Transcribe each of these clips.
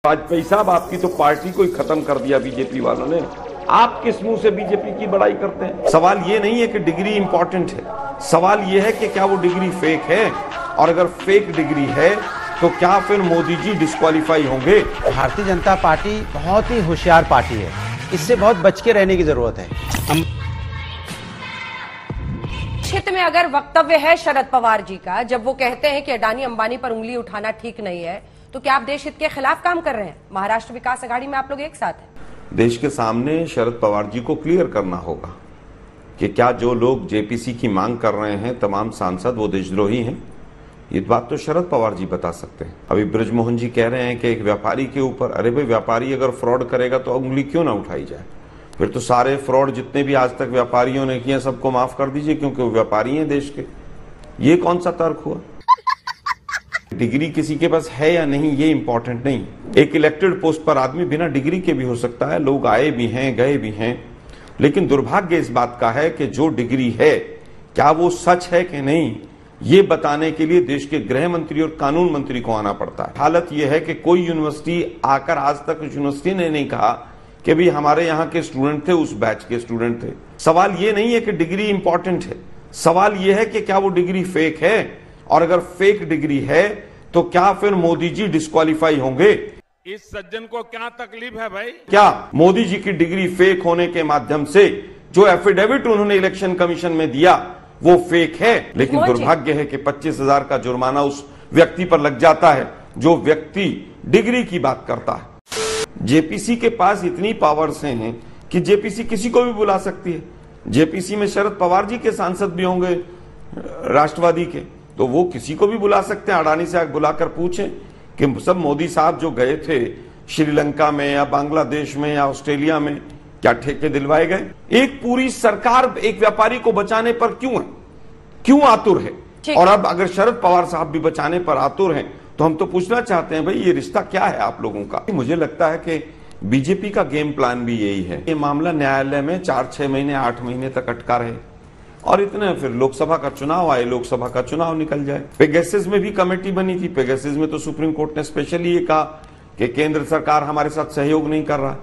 वाजपेयी साहब, आपकी तो पार्टी को ही खत्म कर दिया बीजेपी वालों ने। आप किस मुंह से बीजेपी की बड़ाई करते हैं? सवाल ये नहीं है कि डिग्री इंपॉर्टेंट है, सवाल ये है कि क्या वो डिग्री फेक है, और अगर फेक डिग्री है तो क्या फिर मोदी जी डिस्क्वालीफाई होंगे? भारतीय जनता पार्टी बहुत ही होशियार पार्टी है, इससे बहुत बच के रहने की जरूरत है। हित में अगर वक्तव्य है शरद पवार जी का, जब वो कहते हैं कि अडानी अंबानी पर उंगली उठाना ठीक नहीं है, तो क्या आप देश हित के खिलाफ काम कर रहे हैं? महाराष्ट्र विकास अघाड़ी में आप लोग एक साथ हैं। देश के सामने शरद पवार जी को क्लियर करना होगा कि क्या जो लोग जेपीसी की मांग कर रहे हैं तमाम सांसद वो देशद्रोही हैं। ये बात तो शरद पवार जी बता सकते हैं। अभी बृजमोहन जी कह रहे हैं कि एक व्यापारी के ऊपर, अरे भाई व्यापारी अगर फ्रॉड करेगा तो उंगली क्यों ना उठाई जाए? फिर तो सारे फ्रॉड जितने भी आज तक व्यापारियों ने किए सबको माफ कर दीजिए, क्योंकि वो व्यापारी हैं देश के। ये कौन सा तर्क हुआ? डिग्री किसी के पास है या नहीं ये इंपॉर्टेंट नहीं। एक इलेक्टेड पोस्ट पर आदमी बिना डिग्री के भी हो सकता है, लोग आए भी हैं गए भी हैं, लेकिन दुर्भाग्य इस बात का है कि जो डिग्री है क्या वो सच है कि नहीं, ये बताने के लिए देश के गृह मंत्री और कानून मंत्री को आना पड़ता है। हालत यह है कि कोई यूनिवर्सिटी आकर आज तक उस यूनिवर्सिटी ने नहीं कहा कि भी हमारे यहाँ के स्टूडेंट थे, उस बैच के स्टूडेंट थे। सवाल ये नहीं है कि डिग्री इंपॉर्टेंट है, सवाल ये है कि क्या वो डिग्री फेक है, और अगर फेक डिग्री है तो क्या फिर मोदी जी डिस्क्वालीफाई होंगे? इस सज्जन को क्या तकलीफ है भाई? क्या मोदी जी की डिग्री फेक होने के माध्यम से जो एफिडेविट उन्होंने इलेक्शन कमीशन में दिया वो फेक है? लेकिन दुर्भाग्य है कि 25,000 का जुर्माना उस व्यक्ति पर लग जाता है जो व्यक्ति डिग्री की बात करता है। जेपीसी के पास इतनी पावर्स हैं कि जेपीसी किसी को भी बुला सकती है। जेपीसी में शरद पवार जी के सांसद भी होंगे राष्ट्रवादी के, तो वो किसी को भी बुला सकते हैं। अडानी से बुलाकर पूछें कि सब मोदी साहब जो गए थे श्रीलंका में या बांग्लादेश में या ऑस्ट्रेलिया में, क्या ठेके दिलवाए गए? एक पूरी सरकार एक व्यापारी को बचाने पर क्यों आतुर है? और अब अगर शरद पवार साहब भी बचाने पर आतुर हैं तो हम तो पूछना चाहते हैं, भाई ये रिश्ता क्या है आप लोगों का? मुझे लगता है कि बीजेपी का गेम प्लान भी यही है। ये मामला न्यायालय में 4-6 महीने 8 महीने तक अटका रहे और इतने फिर लोकसभा का चुनाव आए, लोकसभा का चुनाव निकल जाए। पेगासस में भी कमेटी बनी थी। पेगासस में तो सुप्रीम कोर्ट ने स्पेशली ये कहा कि केंद्र सरकार हमारे साथ सहयोग नहीं कर रहा।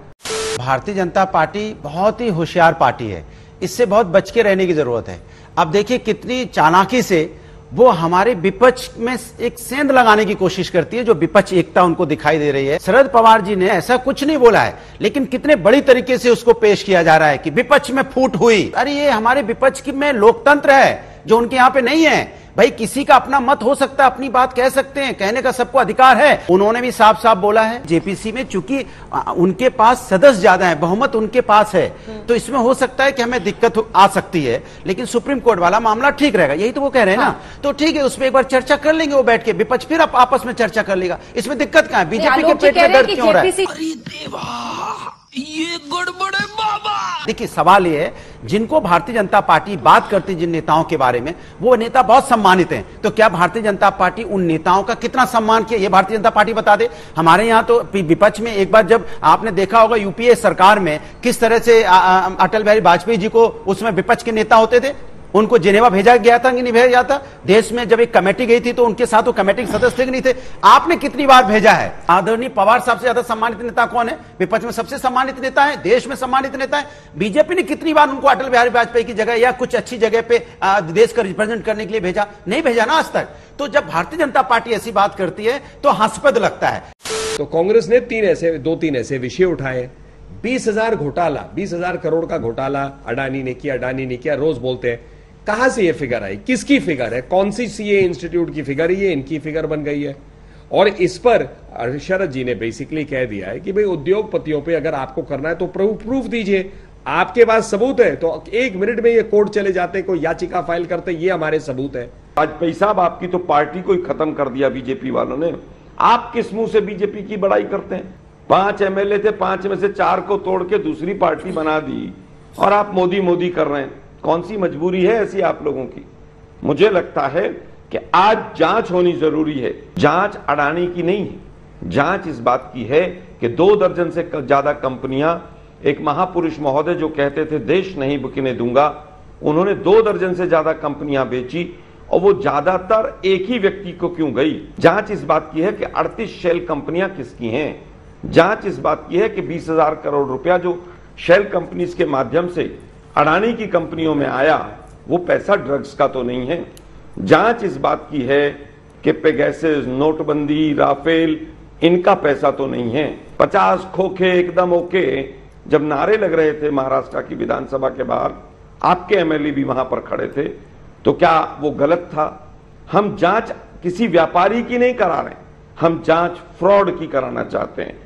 भारतीय जनता पार्टी बहुत ही होशियार पार्टी है, इससे बहुत बच के रहने की जरूरत है। अब देखिए कितनी चालाकी से वो हमारे विपक्ष में एक सेंध लगाने की कोशिश करती है, जो विपक्ष एकता उनको दिखाई दे रही है। शरद पवार जी ने ऐसा कुछ नहीं बोला है, लेकिन कितने बड़ी तरीके से उसको पेश किया जा रहा है कि विपक्ष में फूट हुई। अरे ये हमारे विपक्ष में लोकतंत्र है जो उनके यहाँ पे नहीं है। भाई किसी का अपना मत हो सकता है, अपनी बात कह सकते हैं, कहने का सबको अधिकार है। उन्होंने भी साफ साफ बोला है जेपीसी में चूंकि उनके पास सदस्य ज्यादा है, बहुमत उनके पास है, तो इसमें हो सकता है कि हमें दिक्कत आ सकती है, लेकिन सुप्रीम कोर्ट वाला मामला ठीक रहेगा, यही तो वो कह रहे हैं ना। तो ठीक है, उसमें एक बार चर्चा कर लेंगे वो बैठ के, विपक्ष फिर आपस में चर्चा कर लेगा। इसमें दिक्कत क्या है? बीजेपी के पेट में दर्द क्यों हो रहा है? ये गड़बड़ है बाबा। देखिए सवाल ये है, जिनको भारतीय जनता पार्टी बात करती है जिन नेताओं के बारे में, वो नेता बहुत सम्मानित हैं, तो क्या भारतीय जनता पार्टी उन नेताओं का कितना सम्मान किया ये भारतीय जनता पार्टी बता दे। हमारे यहाँ तो विपक्ष में एक बार जब आपने देखा होगा यूपीए सरकार में किस तरह से अटल बिहारी वाजपेयी जी को उसमें विपक्ष के नेता होते थे, उनको जिनेवा भेजा गया था कि नहीं भेजा जाता? देश में जब एक कमेटी गई थी तो उनके साथ वो कमेटी के सदस्य थे कि नहीं थे? आपने कितनी बार भेजा है? आदरणीय पवार साहब से ज्यादा सम्मानित नेता कौन है? विपक्ष में सबसे सम्मानित नेता है, देश में सम्मानित नेता है। बीजेपी ने कितनी बार उनको अटल बिहारी वाजपेयी की जगह या कुछ अच्छी जगह पे देश का रिप्रेजेंट करने के लिए भेजा? नहीं भेजा ना आज तक। तो जब भारतीय जनता पार्टी ऐसी बात करती है तो हास्यपद लगता है। तो कांग्रेस ने 2-3 ऐसे विषय उठाए। 20,000 घोटाला, 20,000 करोड़ का घोटाला अडानी ने किया, रोज बोलते हैं। कहां से ये फिगर आई? किसकी फिगर है? कौन सी सीए इंस्टीट्यूट की फिगर है? ये इनकी फिगर बन गई है। और इस पर शरद जी ने बेसिकली कह दिया है कि भाई उद्योगपतियों पे अगर आपको करना है तो प्रूफ दीजिए, आपके पास सबूत है तो 1 मिनट में ये कोर्ट चले जाते, कोई याचिका फाइल करते, ये हमारे सबूत है। वाजपेयी साहब, आपकी तो पार्टी को ही खत्म कर दिया बीजेपी वालों ने। आप किस मुंह से बीजेपी की बड़ाई करते हैं? 5 एमएलए थे, 5 में से 4 को तोड़ के दूसरी पार्टी बना दी और आप मोदी कर रहे हैं। कौन सी मजबूरी है ऐसी आप लोगों की? मुझे लगता है कि आज जांच होनी जरूरी है। जांच अडानी की नहीं है, जांच इस बात की है कि 2 दर्जन से ज्यादा कंपनियां, एक महापुरुष महोदय जो कहते थे देश नहीं बिकने दूंगा, उन्होंने 2 दर्जन से ज्यादा कंपनियां बेची और वो ज्यादातर एक ही व्यक्ति को क्यों गई? जांच इस बात की है कि 38 शेल कंपनियां किसकी हैं, जांच इस बात की है कि 20,000 करोड़ रुपया जो शेल कंपनीज के माध्यम से अडानी की कंपनियों में आया, वो पैसा ड्रग्स का तो नहीं है। जांच इस बात की है कि पेगासस, नोटबंदी, राफेल, इनका पैसा तो नहीं है। 50 खोखे एकदम ओके जब नारे लग रहे थे महाराष्ट्र की विधानसभा के बाहर, आपके एमएलए भी वहां पर खड़े थे, तो क्या वो गलत था? हम जांच किसी व्यापारी की नहीं करा रहे, हम जांच फ्रॉड की कराना चाहते हैं।